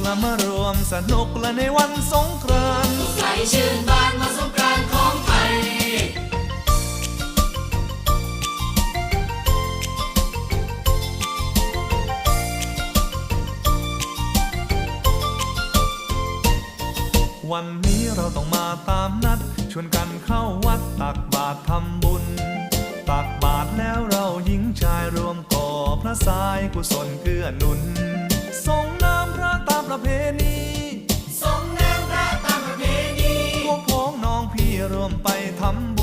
และมารวมสนุกและในวันสงกรานต์ใสชื่นบานมาสงกรานต์ของไทยวันนี้เราต้องมาตามนัดชวนกันเข้าวัดตักบาตรทำบุญตักบาตรแล้วเราหญิงชายรวมก่อพระสายกุศลเกื้อหนุนส่งน้ำพระตามประเพณีส่งน้ำพระตามประเพณีพวกพ้องน้องพี่รวมไปทำบุญ